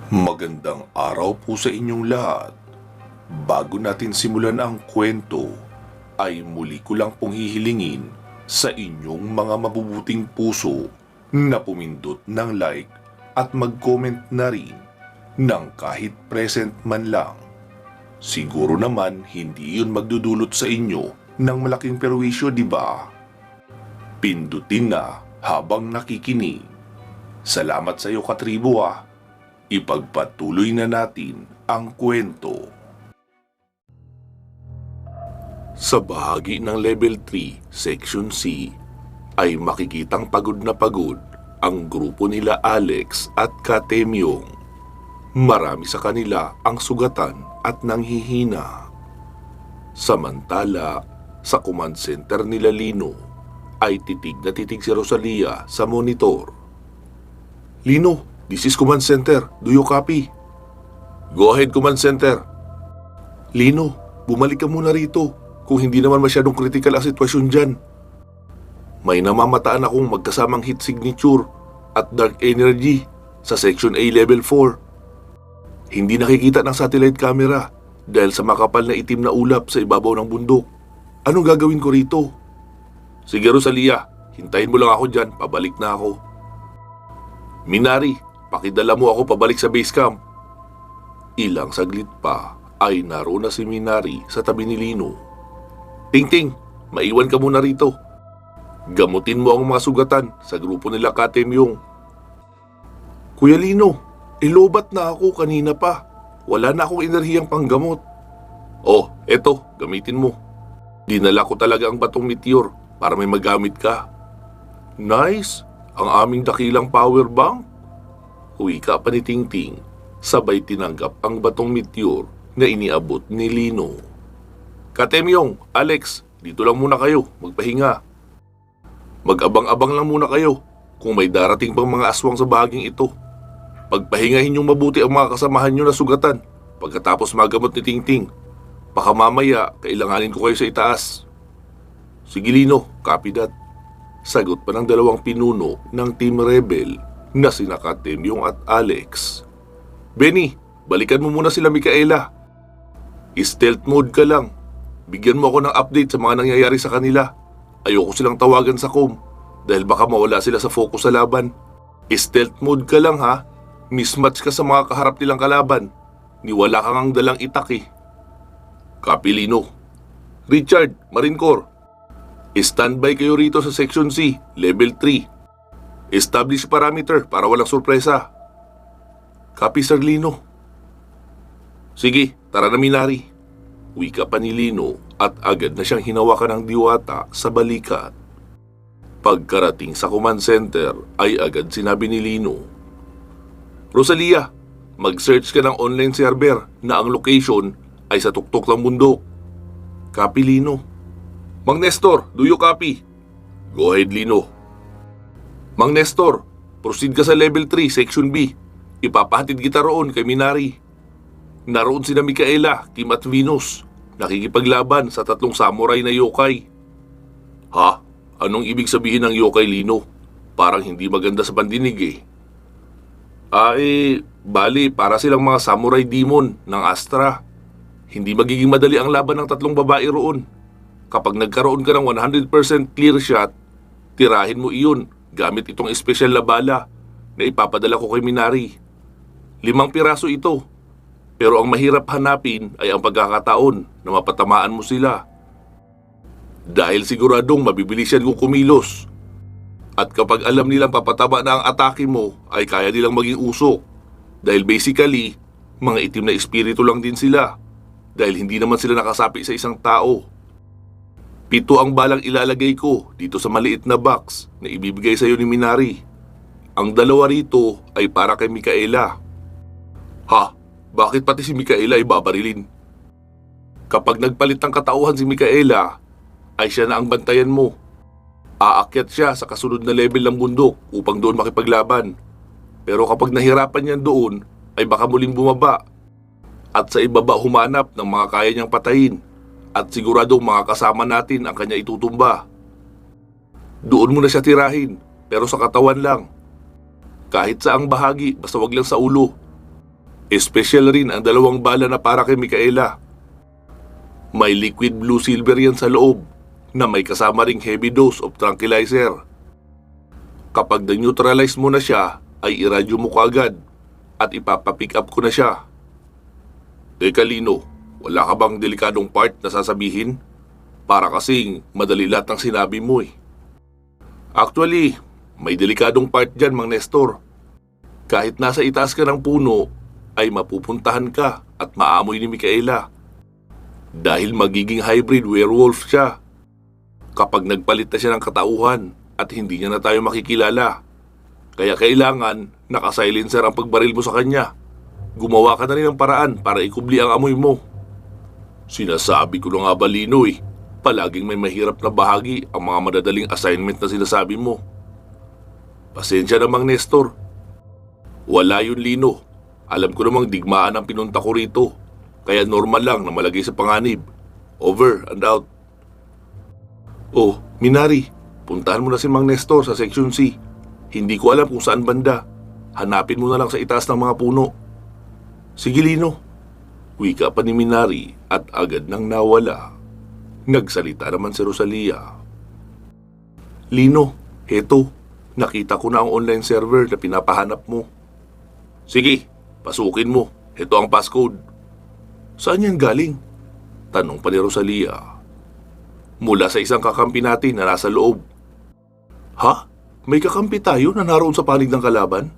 Magandang araw po sa inyong lahat. Bago natin simulan ang kwento, ay muli ko lang pong hihilingin sa inyong mga mabubuting puso na pumindot ng like at mag-comment na rin ng kahit present man lang. Siguro naman hindi yun magdudulot sa inyo ng malaking perwisyo, di ba? Pindutin na habang nakikinig. Salamat sa iyo, katribo ah. Ipagpatuloy na natin ang kwento. Sa bahagi ng Level 3, Section C, ay makikitang pagod na pagod ang grupo nila Alex at Katemyong. Marami sa kanila ang sugatan at nanghihina. Samantala, sa command center nila Lino, ay titig na titig si Rosalia sa monitor. Lino, this is Command Center. Do you copy? Go ahead, Command Center. Lino, bumalik ka muna rito kung hindi naman masyadong critical ang sitwasyon dyan. May namamataan akong magkasamang heat signature at dark energy sa Section A Level 4. Hindi nakikita ng satellite camera dahil sa makapal na itim na ulap sa ibabaw ng bundok. Anong gagawin ko rito? Sige, Rosalia, hintayin mo lang ako dyan. Pabalik na ako. Minari, pakidala mo ako pabalik sa base camp. Ilang saglit pa ay naroon na si Minari sa tabi ni Lino. Ting-ting, maiwan ka muna rito. Gamutin mo ang mga sugatan sa grupo nila Katemyong. Kuya Lino, ilobat na ako kanina pa. Wala na akong enerhiyang panggamot. Oh, eto, gamitin mo. Dinala ko talaga ang batong meteor para may magamit ka. Nice, ang aming dakilang power bank. Wika pa ni Ting-ting, sabay tinanggap ang batong meteor na iniabot ni Lino. Katemyong, Alex, dito lang muna kayo, magpahinga. Mag-abang-abang lang muna kayo kung may darating pang mga aswang sa bahaging ito. Pagpahingahin niyong mabuti ang mga kasamahan niyo na sugatan pagkatapos magamot ni Ting-ting. Baka mamaya, kailanganin ko kayo sa itaas. Sige Lino, copy that. Sagot pa ng dalawang pinuno ng Team Rebel na sina Katemyong at Alex. Benny, balikan mo muna sila Micaela. Stealth mode ka lang. Bigyan mo ako ng update sa mga nangyayari sa kanila. Ayoko silang tawagan sa com dahil baka mawala sila sa focus sa laban. Stealth mode ka lang ha. Mismatch ka sa mga kaharap nilang kalaban. Niwala kang ang dalang itak eh. Copy Lino. Richard, Marine Corps. Standby kayo rito sa Section C, Level 3. Establish parameter para walang sorpresa. Copy Sir Lino. Sige, tara na Minari. Wika pa ni Lino at agad na siyang hinawakan ng diwata sa balikat. Pagkarating sa command center ay agad sinabi ni Lino, Rosalia, mag-search ka ng online server na ang location ay sa tuktok ng bundok. Copy Lino. Mang Nestor, do you copy? Go ahead Lino. Mang Nestor, proceed ka sa level 3, section B. Ipapahatid kita roon kay Minari. Naroon sina Micaela, Kim at Venus. Nakikipaglaban sa 3 samurai na yokai. Ha? Anong ibig sabihin ng yokai Lino? Parang hindi maganda sa pandinig eh. Bali, para silang mga samurai demon ng Astra. Hindi magiging madali ang laban ng 3 babae roon. Kapag nagkaroon ka ng 100% clear shot, tirahin mo iyon gamit itong espesyal na bala na ipapadala ko kay Minari. 5 piraso ito. Pero ang mahirap hanapin ay ang pagkakataon na mapatamaan mo sila. Dahil siguradong mabibilis yan kung kumilos. At kapag alam nilang papataba na ang atake mo, ay kaya nilang maging usok. Dahil basically, mga itim na espiritu lang din sila. Dahil hindi naman sila nakasapi sa isang tao. 7 ang balang ilalagay ko dito sa maliit na box na ibibigay sa iyo ni Minari. Ang 2 rito ay para kay Micaela. Ha? Bakit pati si Micaela ay babarilin? Kapag nagpalit ng katauhan si Micaela, ay siya na ang bantayan mo. Aakyat siya sa kasunod na level ng bundok upang doon makipaglaban. Pero kapag nahirapan niyan doon, ay baka muling bumaba. At sa ibaba humanap ng mga kaya niyang patayin. At siguradong mga kasama natin ang kanya itutumba. Doon mo na siya tirahin, pero sa katawan lang. Kahit saang bahagi, basta wag lang sa ulo. Espesyal rin ang 2 bala na para kay Micaela. May liquid blue silver yan sa loob na may kasama ring heavy dose of tranquilizer. Kapag na-neutralize mo na siya, ay iradyo mo kaagad at ipapapick up ko na siya. Teka Lino, wala ka bang delikadong part na sasabihin? Para kasing madali lahat ng sinabi mo eh. Actually, may delikadong part dyan, Mang Nestor. Kahit nasa itaas ka ng puno, ay mapupuntahan ka at maamoy ni Micaela. Dahil magiging hybrid werewolf siya. Kapag nagpalit na siya ng katauhan at hindi niya na tayo makikilala. Kaya kailangan nakasilencer ang pagbaril mo sa kanya. Gumawa ka na rin ng paraan para ikubli ang amoy mo. Sinasabi ko na nga ba, Lino eh, palaging may mahirap na bahagi ang mga madadaling assignment na sinasabi mo. Pasensya na, Mang Nestor. Wala yun, Lino. Alam ko namang digmaan ang pinunta ko rito. Kaya normal lang na malagay sa panganib. Over and out. Oh, Minari, puntahan mo na si Mang Nestor sa Section C. Hindi ko alam kung saan banda. Hanapin mo na lang sa itaas ng mga puno. Sige, Lino. Wika pa ni Minari at agad nang nawala. Nagsalita naman si Rosalia. Lino, heto. Nakita ko na ang online server na pinapahanap mo. Sige, pasukin mo. Ito ang passcode. Saan yan galing? Tanong pa ni Rosalia. Mula sa isang kakampi natin na nasa loob. Ha? May kakampi tayo na naroon sa panig ng kalaban?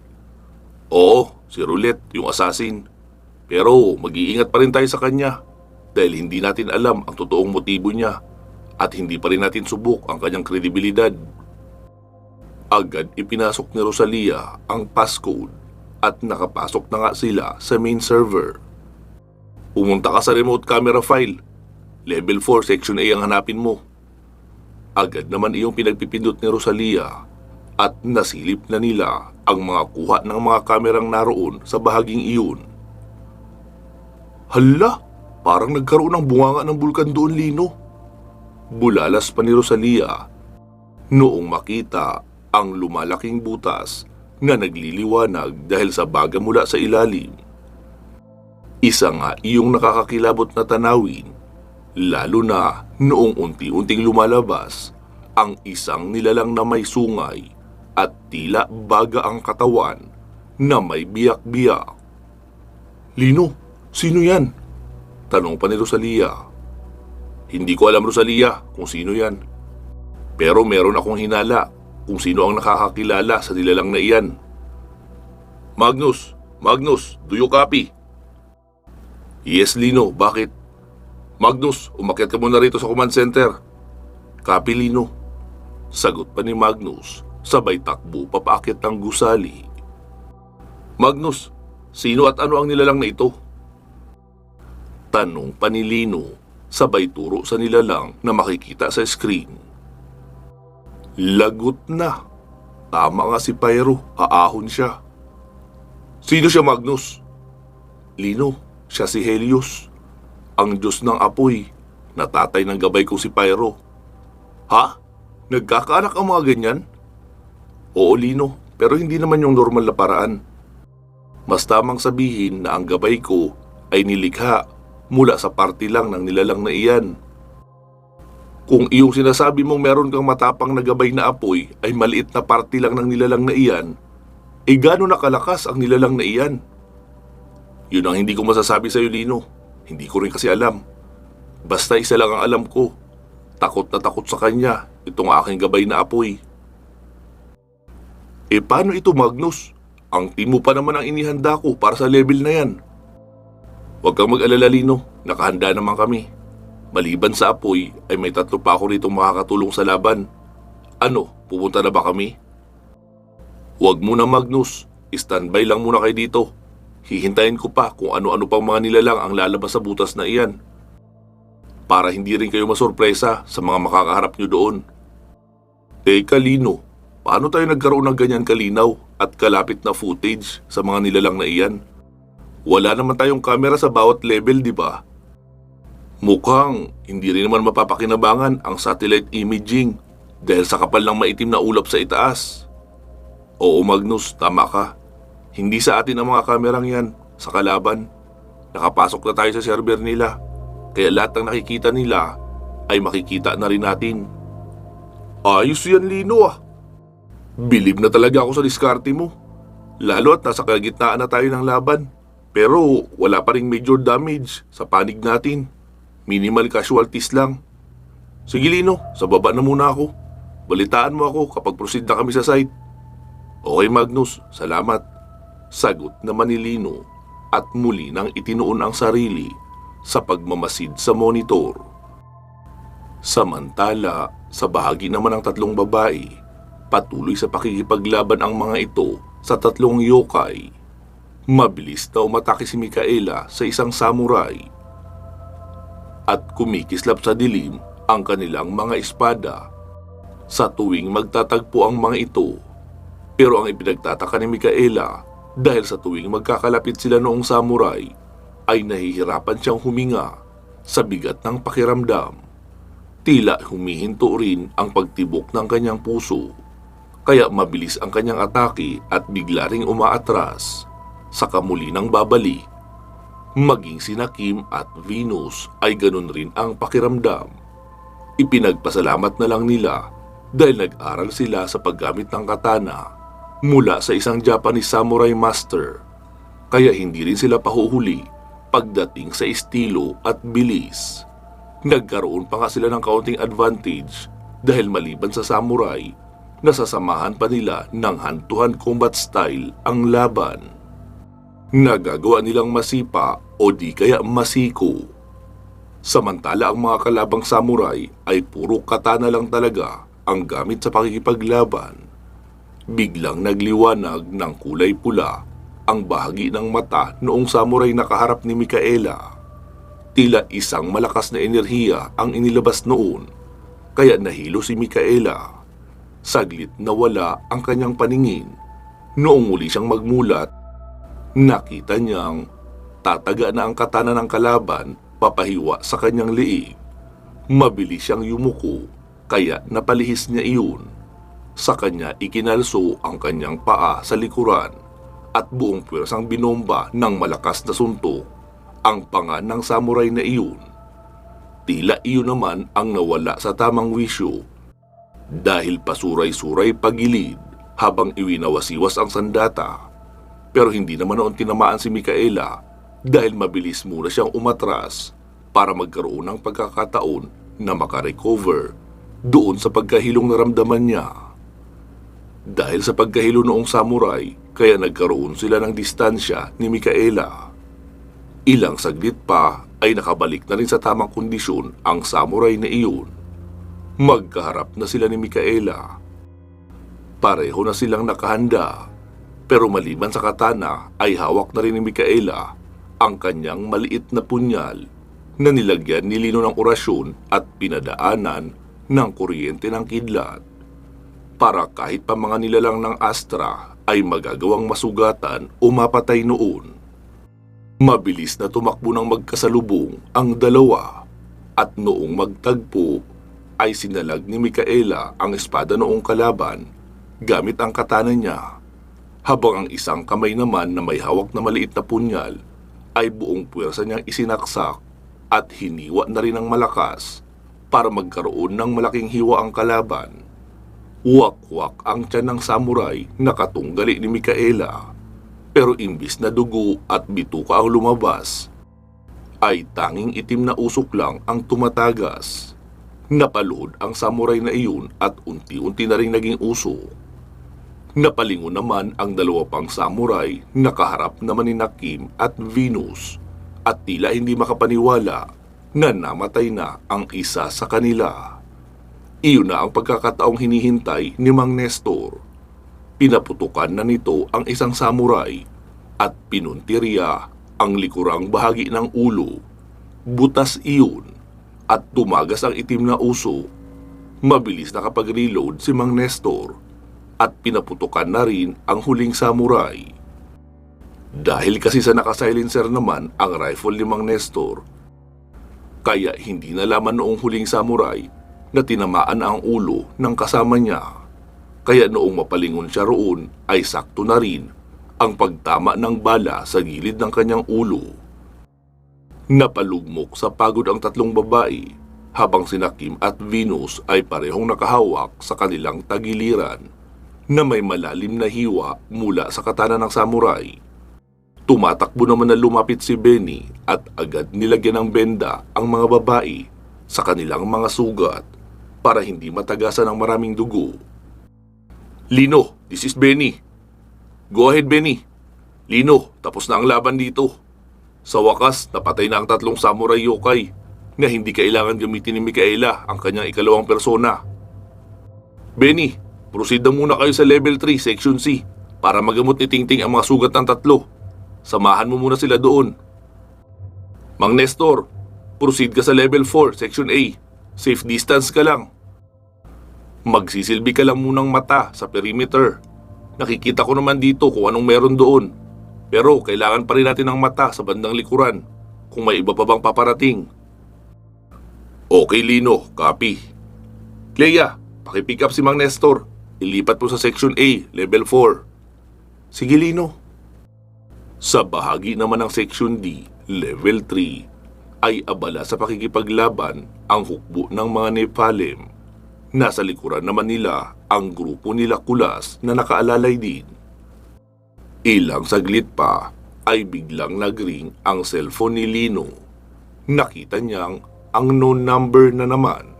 Oo, si Roulette, yung assassin. Pero mag-iingat pa rin tayo sa kanya dahil hindi natin alam ang totoong motibo niya at hindi pa rin natin subok ang kanyang kredibilidad. Agad ipinasok ni Rosalia ang passcode at nakapasok na nga sila sa main server. Pumunta ka sa remote camera file. Level 4, Section A ang hanapin mo. Agad naman iyong pinagpipindot ni Rosalia at nasilip na nila ang mga kuha ng mga kamerang naroon sa bahaging iyon. Hala, parang nagkaroon ng bunganga ng bulkan doon, Lino. Bulalas pa ni Rosalia noong makita ang lumalaking butas na nagliliwanag dahil sa baga mula sa ilalim. Isa nga iyong nakakakilabot na tanawin, lalo na noong unti-unting lumalabas ang isang nilalang na may sungay at tila baga ang katawan na may biyak-biyak. Lino, sino yan? Tanong pa ni Rosalia. Hindi ko alam, Rosalia, kung sino yan. Pero meron akong hinala kung sino ang nakakakilala sa nilalang na iyan. Magnus, do you copy? Yes, Lino, bakit? Magnus, umakyat ka muna rito sa command center. Copy, Lino. Sagot pa ni Magnus, sabay takbo papaakyat ng gusali. Magnus, sino at ano ang nilalang na ito? Tanong pa ni Lino, sabay turo sa nilalang na makikita sa screen. Lagot na. Tama nga si Pyro, aahon siya. Sino siya, Magnus? Lino, siya si Helios, ang Diyos ng apoy, na tatay ng gabay kong si Pyro. Ha? Nagkakaanak ang mga ganyan? Oo, Lino, pero hindi naman yung normal na paraan. Mas tamang sabihin na ang gabay ko ay nilikha mula sa parte lang ng nilalang na iyan. Kung iyong sinasabi mong meron kang matapang na gabay na apoy ay maliit na parte lang ng nilalang na iyan, gaano nakalakas ang nilalang na iyan? Yun ang hindi ko masasabi sa iyo, Lino. Hindi ko rin kasi alam. Basta isa lang ang alam ko. Takot na takot sa kanya itong aking gabay na apoy. Paano ito, Magnus? Ang team mo pa naman ang inihanda ko para sa level na yan. Huwag kang mag-alala, Lino. Nakahanda naman kami. Maliban sa apoy, ay may 3 pa ako rito makakatulong sa laban. Ano, pupunta na ba kami? Huwag muna, Magnus. Standby lang muna kayo dito. Hihintayin ko pa kung ano-ano pang mga nilalang ang lalabas sa butas na iyan. Para hindi rin kayo masurpresa sa mga makakaharap nyo doon. Teka, Lino, paano tayo nagkaroon ng ganyan kalinaw at kalapit na footage sa mga nilalang na iyan? Wala naman tayong kamera sa bawat level, di ba? Mukhang hindi rin naman mapapakinabangan ang satellite imaging dahil sa kapal ng maitim na ulap sa itaas. Oo, Magnus, tama ka. Hindi sa atin ang mga kamerang yan. sa kalaban. Nakapasok na tayo sa server nila, kaya lahat ng nakikita nila ay makikita na rin natin. Ayos yan, Lino ah. Bilib na talaga ako sa diskarte mo. Lalo at nasa kalagitnaan na tayo ng laban. Pero wala pa ring major damage sa panig natin. Minimal casualties lang. Sige Lino, sa baba na muna ako. Balitaan mo ako kapag proceed na kami sa site. Okay Magnus, salamat. Sagot naman ni Lino at muli nang itinuon ang sarili sa pagmamasid sa monitor. Samantala, sa bahagi naman ng tatlong babae, patuloy sa pakikipaglaban ang mga ito sa tatlong yokai. Mabilis na umatake si Mikaela sa isang samurai at kumikislap sa dilim ang kanilang mga espada sa tuwing magtatagpo ang mga ito. Pero ang ipinagtataka ni Mikaela, dahil sa tuwing magkakalapit sila noong samurai, ay nahihirapan siyang huminga sa bigat ng pakiramdam. Tila humihinto rin ang pagtibok ng kanyang puso, kaya mabilis ang kanyang atake at bigla ring umaatras sa kamuli ng babalik. Maging sina Kim at Venus ay ganun rin ang pakiramdam. Ipinagpasalamat na lang nila dahil nag-aral sila sa paggamit ng katana mula sa isang Japanese samurai master, kaya hindi rin sila pahuhuli pagdating sa estilo at bilis. Nagkaroon pa nga sila ng kaunting advantage dahil maliban sa samurai, nasasamahan pa nila ng hand-to-hand combat style ang laban. Nagagawa nilang masipa o di kaya masiko. Samantala ang mga kalabang samurai ay puro katana lang talaga ang gamit sa pakikipaglaban. Biglang nagliwanag ng kulay pula ang bahagi ng mata noong samurai na kaharap ni Mikaela. Tila isang malakas na enerhiya ang inilabas noon, kaya nahilo si Mikaela. Saglit nawala ang kanyang paningin. Noong muli siyang magmulat, nakita niyang tataga na ang katana ng kalaban papahiwa sa kanyang liig. Mabilis siyang yumuko, kaya napalihis niya iyon. Sa kanya ikinalso ang kanyang paa sa likuran at buong puwersang binomba ng malakas na suntok ang panga ng samurai na iyon. Tila iyon naman ang nawala sa tamang wisyo dahil pasuray-suray pagilid habang iwinawasiwas ang sandata. Pero hindi naman noon tinamaan si Mikaela dahil mabilis muna siyang umatras para magkaroon ng pagkakataon na makarecover doon sa pagkahilong naramdaman niya. Dahil sa pagkahilo noong samurai, kaya nagkaroon sila ng distansya ni Mikaela. Ilang saglit pa ay nakabalik na rin sa tamang kondisyon ang samurai na iyon. Magkaharap na sila ni Mikaela. Pareho na silang nakahanda, pero maliban sa katana ay hawak na rin ni Mikaela ang kanyang maliit na punyal na nilagyan ni Lino ng orasyon at pinadaanan ng kuryente ng kidlat, para kahit pa mga nilalang ng Astra ay magagawang masugatan o mapatay noon. Mabilis na tumakbo ng magkasalubong ang dalawa at noong magtagpo ay sinalag ni Mikaela ang espada noong kalaban gamit ang katana niya, habang ang isang kamay naman na may hawak na maliit na punyal ay buong puwersa niyang isinaksak at hiniwa na rin ng malakas para magkaroon ng malaking hiwa ang kalaban. Wak-wak ang tiyan ng samurai na katunggali ni Mikaela, pero imbis na dugo at bituka ang lumabas, ay tanging itim na usok lang ang tumatagas. Napaluhod ang samurai na iyon at unti-unti na rin naging usok. Napalingon naman ang dalawa pang samurai na kaharap naman ni Kim at Venus at tila hindi makapaniwala na namatay na ang isa sa kanila. Iyon na ang pagkakataong hinihintay ni Mang Nestor. Pinaputukan na nito ang isang samurai at pinuntirya ang likurang bahagi ng ulo. Butas iyon at tumagas ang itim na uso. Mabilis na kapag-reload si Mang Nestor at pinaputukan na rin ang huling samurai. Dahil kasi sa naka-silencer naman ang rifle ni Mang Nestor, kaya hindi nalaman noong huling samurai na tinamaan ang ulo ng kasama niya. Kaya noong mapalingon siya roon ay sakto na rin ang pagtama ng bala sa gilid ng kanyang ulo. Napalugmok sa pagod ang tatlong babae habang sina Kim at Venus ay parehong nakahawak sa kanilang tagiliran na may malalim na hiwa mula sa katana ng samurai. Tumatakbo naman na lumapit si Benny at agad nilagyan ng benda ang mga babae sa kanilang mga sugat para hindi matagasan ng maraming dugo. Lino, this is Benny. Go ahead, Benny. Lino, tapos na ang laban dito. Sa wakas, napatay na ang tatlong samurai yokai na hindi kailangan gamitin ni Mikaela ang kanyang ikalawang persona. Benny, proceed na muna kayo sa level 3, section C para magamot ni Tingting ang mga sugat ng tatlo. Samahan mo muna sila doon. Mang Nestor, proceed ka sa level 4, section A. Safe distance ka lang. Magsisilbi ka lang munang mata sa perimeter. Nakikita ko naman dito kung anong meron doon. Pero kailangan pa rin natin ng mata sa bandang likuran kung may iba pa bang paparating. Okay, Lino, copy. Clea, pakipick up si Mang Nestor. Ilipat po sa section A, level 4. Sige, Lino. Sa bahagi naman ng section D, level 3, ay abala sa pakikipaglaban ang hukbo ng mga Nephalem. Nasa likuran naman nila ang grupo nila Kulas na nakaalalay din. Ilang saglit pa ay biglang nagring ang cellphone ni Lino. Nakita niyang ang known number na naman,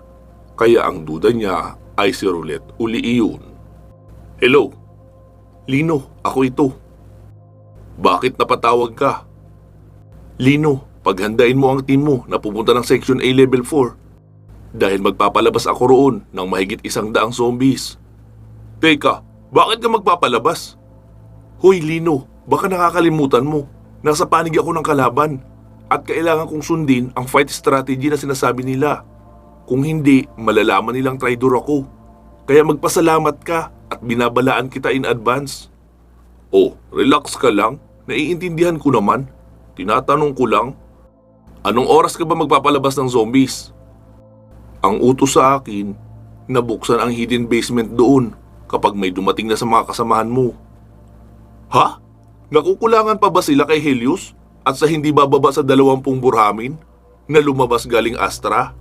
kaya ang duda niya ay si Roulette uli iyon. Hello? Lino, ako ito. Bakit napatawag ka? Lino, paghandain mo ang team mo na pupunta ng section A level 4 dahil magpapalabas ako roon ng mahigit 100 zombies. Teka, bakit ka magpapalabas? Hoy Lino, baka nakakalimutan mo. Nasa panig ako ng kalaban at kailangan kong sundin ang fight strategy na sinasabi nila. Kung hindi, malalaman nilang traitor ako. Kaya magpasalamat ka at binabalaan kita in advance. Oh, relax ka lang. Naiintindihan ko naman. Tinatanong ko lang. Anong oras ka ba magpapalabas ng zombies? Ang utos sa akin, nabuksan ang hidden basement doon kapag may dumating na sa mga kasamahan mo. Ha? Nakukulangan pa ba sila kay Helios at sa hindi bababa sa 20 burhamin na lumabas galing Astra?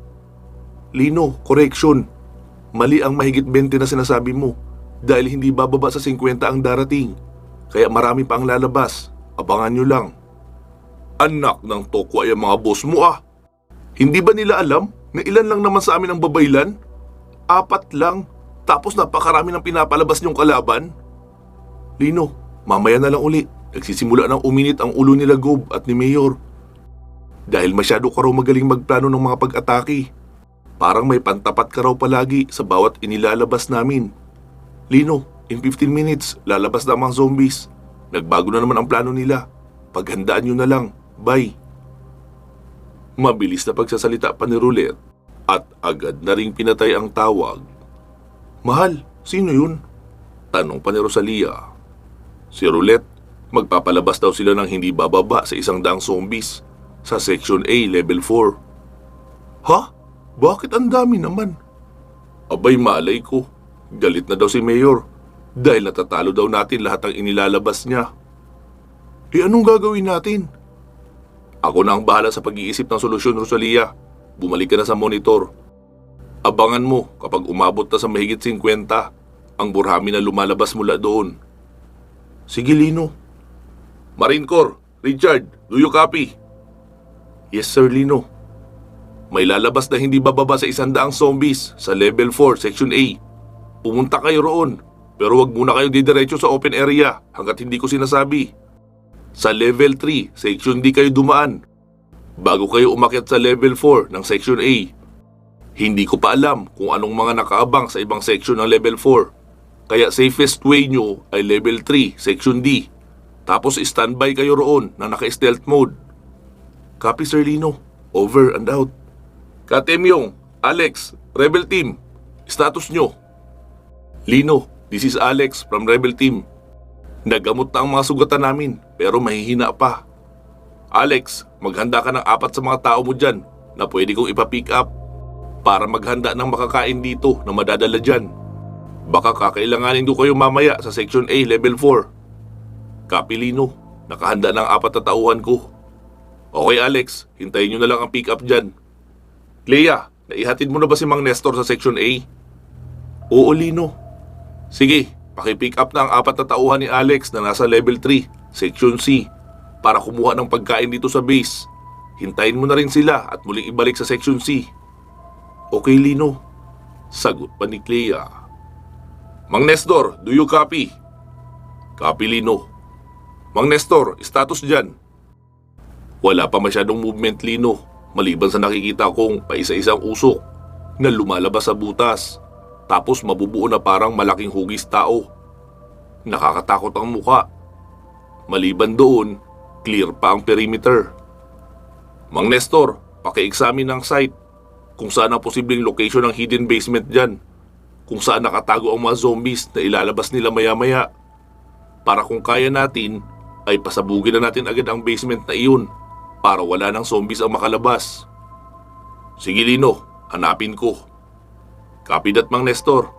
Lino, correction. Mali ang mahigit 20 na sinasabi mo dahil hindi bababa sa 50 ang darating. Kaya marami pa ang lalabas. Abangan nyo lang. Anak ng tokwa yung mga boss mo ah. Hindi ba nila alam na ilan lang naman sa amin ang babaylan? 4 lang. Tapos napakarami ng pinapalabas nyong kalaban. Lino, mamaya na lang uli. Nagsisimula ng uminit ang ulo nila Gob at ni Mayor. Dahil masyado ka raw magaling magplano ng mga pag-atake. Parang may pantapat ka raw palagi sa bawat inilalabas namin. Lino, in 15 minutes, lalabas na ang mga zombies. Nagbago na naman ang plano nila. Paghandaan nyo na lang. Bye. Mabilis na pagsasalita pa ni Roulette at agad na ring pinatay ang tawag. Mahal, sino yun? Tanong pa ni Rosalia. Si Roulette, magpapalabas daw sila ng hindi bababa sa 100 zombies sa section A level 4. Ha? Bakit ang dami naman? Abay malay ko. Galit na daw si Mayor dahil natatalo daw natin lahat ng inilalabas niya. Anong gagawin natin? Ako na ang bahala sa pag-iisip ng solusyon, Rosalia. Bumalik ka na sa monitor. Abangan mo kapag umabot na sa mahigit 50 ang burhami na lumalabas mula doon. Sige, Lino. Marine Corps, Richard, do you copy? Yes, Sir Lino. May lalabas na hindi bababa sa 100 zombies sa level 4, section A. Pumunta kayo roon, pero wag muna kayo didiretso sa open area hanggat hindi ko sinasabi. Sa level 3, section D kayo dumaan bago kayo umakyat sa level 4 ng section A. Hindi ko pa alam kung anong mga nakaabang sa ibang section ng level 4. Kaya safest way nyo ay level 3, section D. Tapos standby kayo roon na naka-stealth mode. Copy, Sir Lino. Over and out. Katemyong, Alex, Rebel Team, status nyo. Lino, this is Alex from Rebel Team. Nagamot na ang mga sugatan namin pero mahihina pa. Alex, maghanda ka ng 4 sa mga tao mo dyan na pwede kong ipa-pick up para maghanda ng makakain dito na madadala dyan. Baka kakailanganin do kayo mamaya sa section A level 4. Kapilino, nakahanda na ang 4 na tauhan ko. Okay Alex, hintayin nyo na lang ang pick-up dyan. Clea, naihatid mo na ba si Mang Nestor sa Section A? Oo Lino. Sige, paki-pick up na ang 4 na tauhan ni Alex na nasa Level 3, Section C, para kumuha ng pagkain dito sa base. Hintayin mo na rin sila at muling ibalik sa Section C. Okay Lino, sagot pa ni Clea. Mang Nestor, do you copy? Copy Lino. Mang Nestor, status dyan. Wala pa masyadong movement Lino, maliban sa nakikita kong paisa-isang usok na lumalabas sa butas, tapos mabubuo na parang malaking hugis tao. Nakakatakot ang muka. Maliban doon, clear pa ang perimeter. Mang Nestor, paki-examine ang site, kung saan ang posibleng location ng hidden basement dyan, kung saan nakatago ang mga zombies na ilalabas nila maya-maya. Para kung kaya natin, ay pasabugin na natin agad ang basement na iyon para wala nang zombies ang makalabas. Sige Lino, hanapin ko. Copy that Mang Nestor.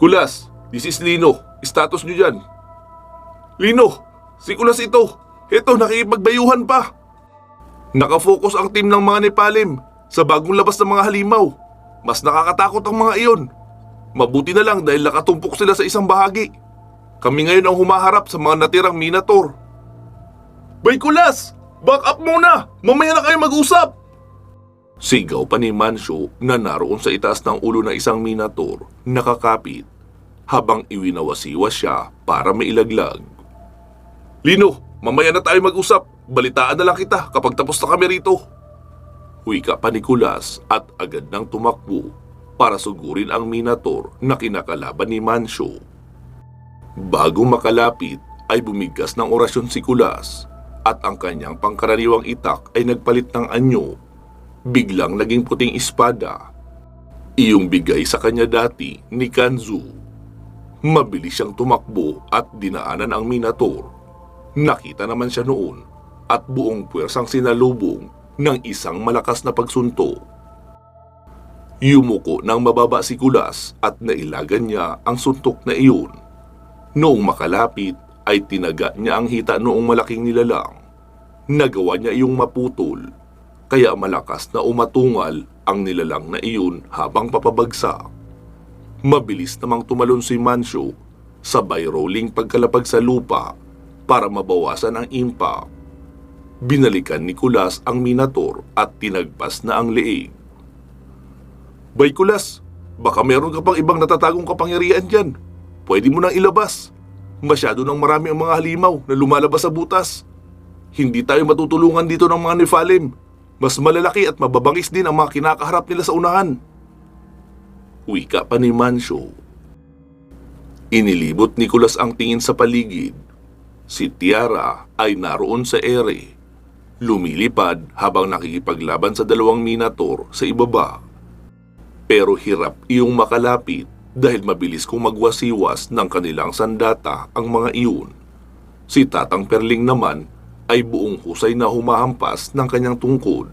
Kulas, this is Lino. Status nyo dyan. Lino, si Kulas ito. Ito, nakikipagbayuhan pa. Nakafocus ang team ng mga Nepalim sa bagong labas ng mga halimaw. Mas nakakatakot ang mga iyon. Mabuti na lang dahil nakatumpok sila sa isang bahagi. Kami ngayon ang humaharap sa mga natirang Minotaur. Bay Kulas! Back up muna! Mamaya na kayo mag-usap! Sigaw pa ni Mancio na naroon sa itaas ng ulo ng isang Minotaur, nakakapit, habang iwinawasiwas siya para mailaglag. Lino, mamaya na tayo mag-usap. Balitaan na lang kita kapag tapos na kami rito. Wika pa ni Kulas at agad nang tumakbo para sugurin ang Minotaur na kinakalaban ni Mancio. Bago makalapit ay bumigkas ng orasyon si Kulas at ang kanyang pangkaraniwang itak ay nagpalit ng anyo. Biglang naging puting espada. Iyong bigay sa kanya dati ni Kanzu. Mabilis siyang tumakbo at dinaanan ang Minotaur. Nakita naman siya noon at buong puwersang sinalubong ng isang malakas na pagsunto. Yumuko ng mababa si Kulas at nailagan niya ang suntok na iyon. Noong makalapit ay tinaga niya ang hita noong malaking nilalang. Nagawa niya iyong maputol, kaya malakas na umatungal ang nilalang na iyon habang papabagsak. Mabilis namang tumalon si Mancio, sabay rolling pagkalapag sa lupa para mabawasan ang impact. Binalikan ni Kulas ang Minotaur at tinagpas na ang leeg. Bay Kulas, baka meron ka pang ibang natatagong kapangyarihan dyan. Pwede mo nang ilabas. Masyado nang marami ang mga halimaw na lumalabas sa butas. Hindi tayo matutulungan dito ng mga Nephalim. Mas malalaki at mababangis din ang mga kinakaharap nila sa unahan. Wika pa ni Mancio. Inilibot ni Kulas ang tingin sa paligid. Si Tiara ay naroon sa ere. Lumilipad habang nakikipaglaban sa 2 Minotaur sa ibaba. Pero hirap iyong makalapit dahil mabilis kong magwasiwas ng kanilang sandata ang mga iyon. Si Tatang Perling naman ay buong husay na humahampas ng kanyang tungkod.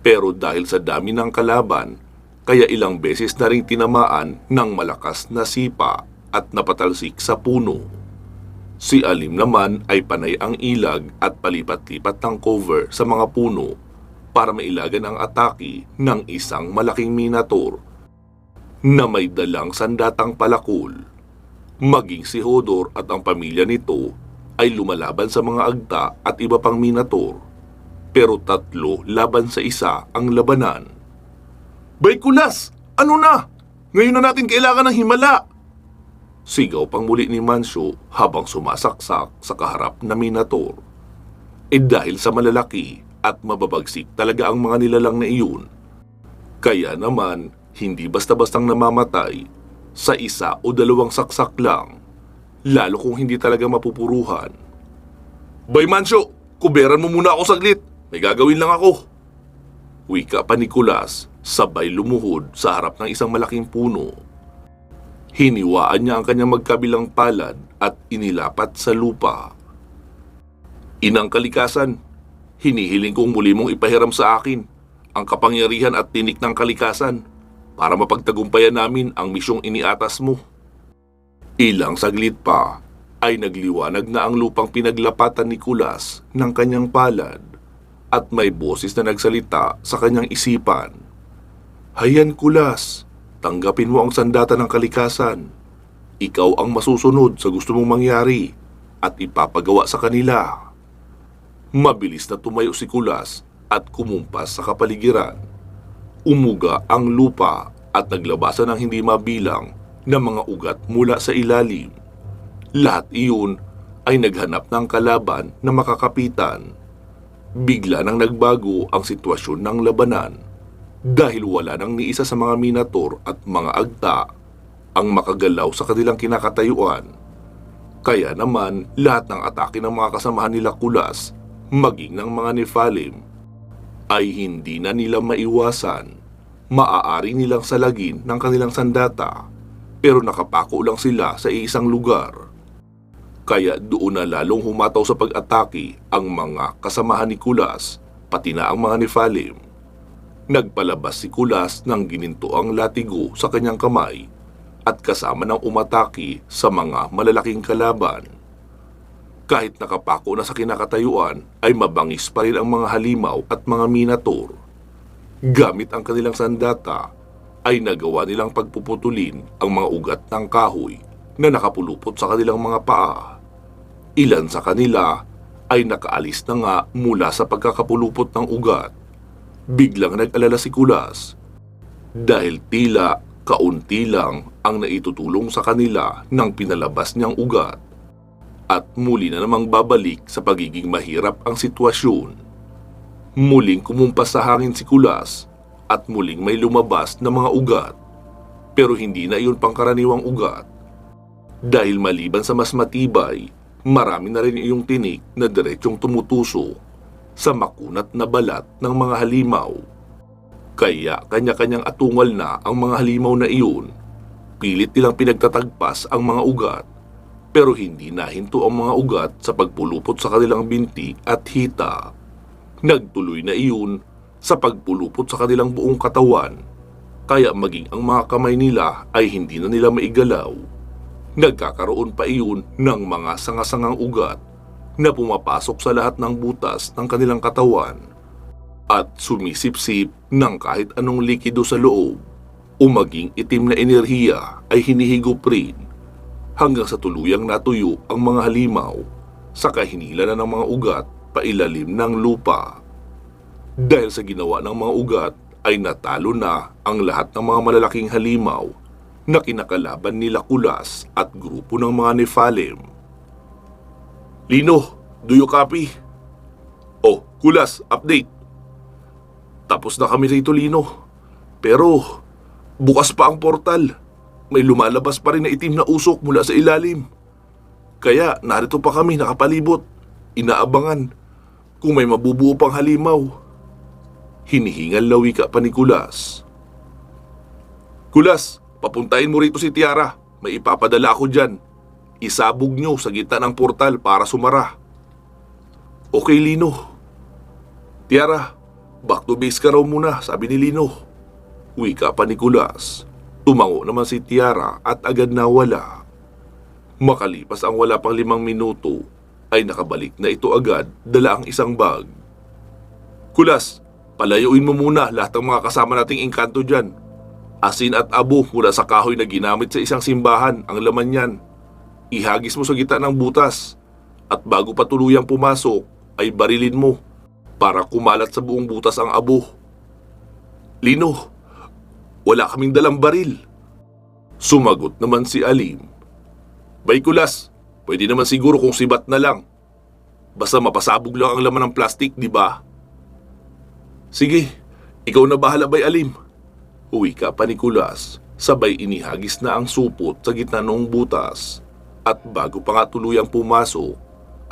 Pero dahil sa dami ng kalaban, kaya ilang beses na ring tinamaan ng malakas na sipa at napatalsik sa puno. Si Alim naman ay panay ang ilag at palipat-lipat ng cover sa mga puno para mailagan ang atake ng isang malaking Minotaur na may dalang sandatang palakol. Maging si Hodor at ang pamilya nito ay lumalaban sa mga agta at iba pang Minotaur. Pero 3 laban sa isa ang labanan. Bay Kulas! Ano na? Ngayon na natin kailangan ng himala! Sigaw pang muli ni Mancio habang sumasaksak sa kaharap na Minotaur. Dahil sa malalaki at mababagsik talaga ang mga nilalang na iyon, kaya naman hindi basta-bastang namamatay sa 1 o 2 saksak lang, lalo kung hindi talaga mapupuruhan. Bay Mancio, kuberan mo muna ako saglit. May gagawin lang ako. Wika pa ni Kulas, sabay lumuhod sa harap ng isang malaking puno. Hiniwaan niya ang kanyang magkabilang palad at inilapat sa lupa. Inang kalikasan, hinihiling kong muli mong ipahiram sa akin ang kapangyarihan at tinik ng kalikasan para mapagtagumpayan namin ang misyong iniatas mo. Ilang saglit pa ay nagliwanag na ang lupang pinaglapatan ni Kulas ng kanyang palad at may boses na nagsalita sa kanyang isipan. Hayan Kulas, tanggapin mo ang sandata ng kalikasan. Ikaw ang masusunod sa gusto mong mangyari at ipapagawa sa kanila. Mabilis na tumayo si Kulas at kumumpas sa kapaligiran. Umuga ang lupa at naglabasan ng hindi mabilang na mga ugat mula sa ilalim. Lahat iyon ay naghanap ng kalaban na makakapitan. Bigla nang nagbago ang sitwasyon ng labanan dahil wala nang ni isa sa mga minator at mga agta ang makagalaw sa kanilang kinakatayuan. Kaya naman lahat ng atake ng mga kasamahan nila Kulas, maging ng mga Nephalim, ay hindi na nila maiwasan. Maaari nilang salagin ng kanilang sandata pero nakapako lang sila sa isang lugar. Kaya doon na lalong humataw sa pag-atake ang mga kasamahan ni Kulas, pati na ang mga Nephalim. Nagpalabas si Kulas ng ginintoang latigo sa kanyang kamay at kasama ng umatake sa mga malalaking kalaban. Kahit nakapako na sa kinakatayuan ay mabangis pa rin ang mga halimaw at mga minator. Gamit ang kanilang sandata ay nagawa nilang pagpuputulin ang mga ugat ng kahoy na nakapulupot sa kanilang mga paa. Ilan sa kanila ay nakaalis na nga mula sa pagkakapulupot ng ugat. Biglang nag-alala si Kulas dahil tila kaunti lang ang naitutulong sa kanila ng pinalabas niyang ugat. At muli na namang babalik sa pagiging mahirap ang sitwasyon. Muling kumumpas sa hangin si Kulas at muling may lumabas na mga ugat. Pero hindi na iyon pangkaraniwang ugat. Dahil maliban sa mas matibay, marami na rin iyong tinik na diretsyong tumutusok sa makunat na balat ng mga halimaw. Kaya kanya-kanyang atungal na ang mga halimaw na iyon. Pilit nilang pinagtatagpas ang mga ugat. Pero hindi nahinto ang mga ugat sa pagpulupot sa kanilang binti at hita. Nagtuloy na iyon sa pagpulupot sa kanilang buong katawan. Kaya maging ang mga kamay nila ay hindi na nila maigalaw. Nagkakaroon pa iyon ng mga sangasangang ugat na pumapasok sa lahat ng butas ng kanilang katawan at sumisipsip ng kahit anong likido sa loob o maging itim na enerhiya ay hinihigop rin hanggang sa tuluyang natuyo ang mga halimaw sa kahinila na ng mga ugat pailalim ng lupa. Dahil sa ginawa ng mga ugat ay natalo na ang lahat ng mga malalaking halimaw na kinakalaban nila Kulas at grupo ng mga Nephalim. Lino, do you copy? Oh, Kulas, update. Tapos na kami rito, Lino. Pero, bukas pa ang portal. May lumalabas pa rin na itim na usok mula sa ilalim. Kaya narito pa kami nakapalibot, inaabangan kung may mabubuo pang halimaw. Hinihingal na wika pa ni Kulas. Kulas, papuntahin mo rito si Tiara. May ipapadala ako dyan. Isabog nyo sa gitna ng portal para sumara. Okay, Lino. Tiara, back to base ka raw muna, sabi ni Lino. Wika pa ni Kulas. Tumango naman si Tiara at agad nawala. Makalipas ang wala pang 5 minuto, ay nakabalik na ito agad dala ang isang bag. Kulas, palayuin mo muna lahat ng mga kasama nating engkanto dyan. Asin at abo mula sa kahoy na ginamit sa isang simbahan ang laman niyan. Ihagis mo sa gitna ng butas at bago pa tuluyang pumasok ay barilin mo para kumalat sa buong butas ang abo. Lino, wala kaming dalang baril. Sumagot naman si Alim. Bay Kulas, pwede naman siguro kung sibat na lang. Basta mapasabog lang ang laman ng plastik, di ba? Sige, ikaw na bahala Bay Alim. Uwi ka pa ni Kulas, sabay inihagis na ang supot sa gitna ng butas. At bago pa nga tuluyang pumasok,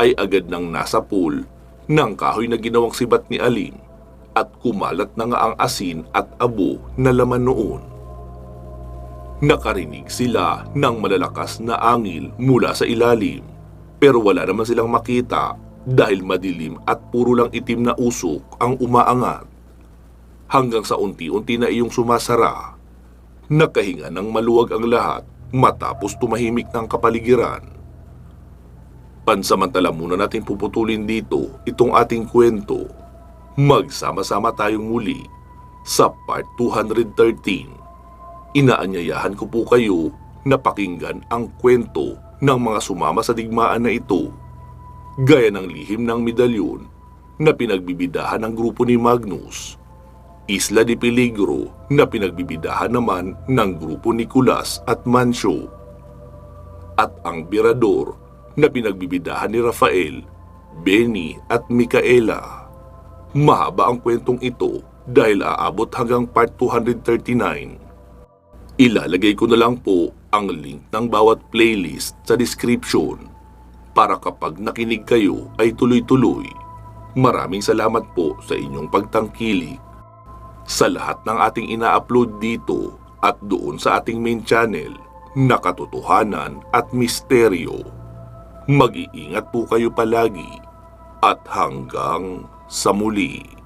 ay agad nang nasa pool ng kahoy na ginawang sibat ni Alim at kumalat na nga ang asin at abo na laman noon. Nakarinig sila ng malalakas na angil mula sa ilalim pero wala naman silang makita dahil madilim at puro lang itim na usok ang umaangat. Hanggang sa unti-unti na iyong sumasara, nakahinga ng maluwag ang lahat matapos tumahimik ng kapaligiran. Pansamantala muna natin puputulin dito itong ating kwento. Magsama-sama tayong muli sa part 213. Inaanyayahan ko po kayo na pakinggan ang kwento ng mga sumama sa digmaan na ito, gaya ng lihim ng medalyon na pinagbibidahan ng grupo ni Magnus, Isla de Peligro na pinagbibidahan naman ng grupo ni Kulas at Mancio, at ang Birador na pinagbibidahan ni Rafael, Benny at Micaela. Mahaba ang kwentong ito dahil aabot hanggang part 239. Ilalagay ko na lang po ang link ng bawat playlist sa description para kapag nakinig kayo ay tuloy-tuloy. Maraming salamat po sa inyong pagtangkilik sa lahat ng ating ina-upload dito at doon sa ating main channel na Katotohanan at Misteryo. Mag-iingat po kayo palagi at hanggang sa muli.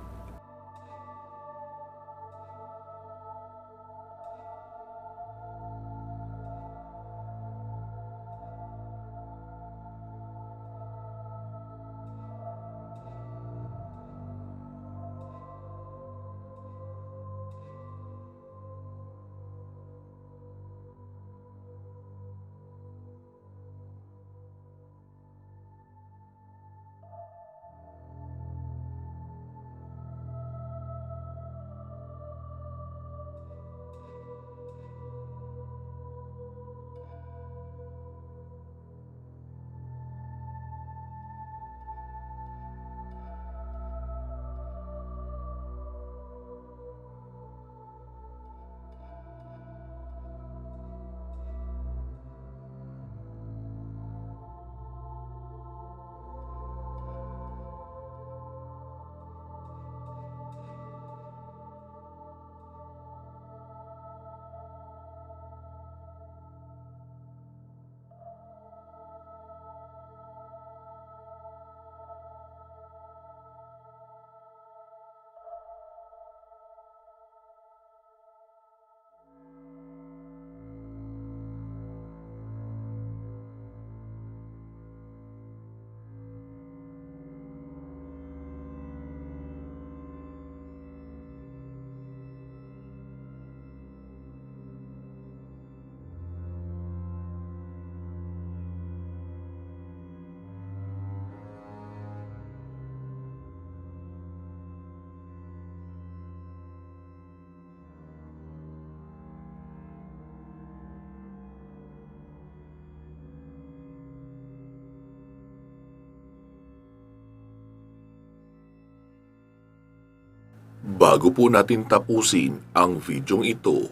Bago po natin tapusin ang videong ito,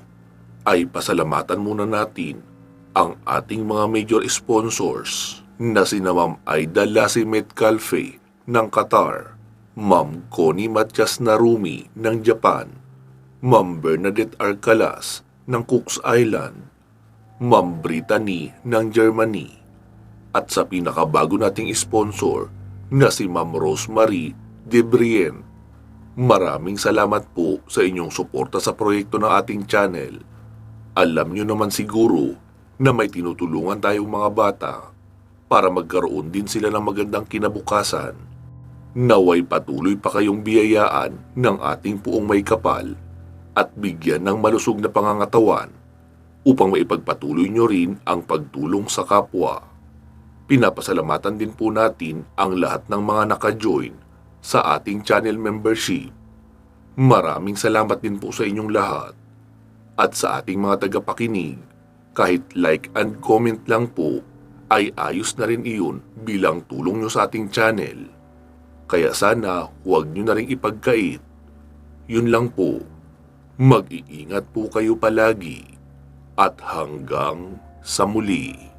ay pasalamatan muna natin ang ating mga major sponsors na sina Ma'am Aida Lassie Metcalfe ng Qatar, Ma'am Connie Matias Narumi ng Japan, Ma'am Bernadette Arcalas ng Cooks Island, Ma'am Brittany ng Germany, at sa pinakabago nating sponsor na si Ma'am Rosemary Debrien. Maraming salamat po sa inyong suporta sa proyekto ng ating channel. Alam nyo naman siguro na may tinutulungan tayong mga bata para magkaroon din sila ng magandang kinabukasan. Naway patuloy pa kayong biyayaan ng ating puong may kapal at bigyan ng malusog na pangangatawan upang maipagpatuloy nyo rin ang pagtulong sa kapwa. Pinapasalamatan din po natin ang lahat ng mga naka-join sa ating channel membership. Maraming salamat din po sa inyong lahat. At sa ating mga tagapakinig, kahit like and comment lang po, ay ayos na rin iyon bilang tulong nyo sa ating channel. Kaya sana huwag nyo na rin ipagkait. Yun lang po. Mag-iingat po kayo palagi. At hanggang sa muli.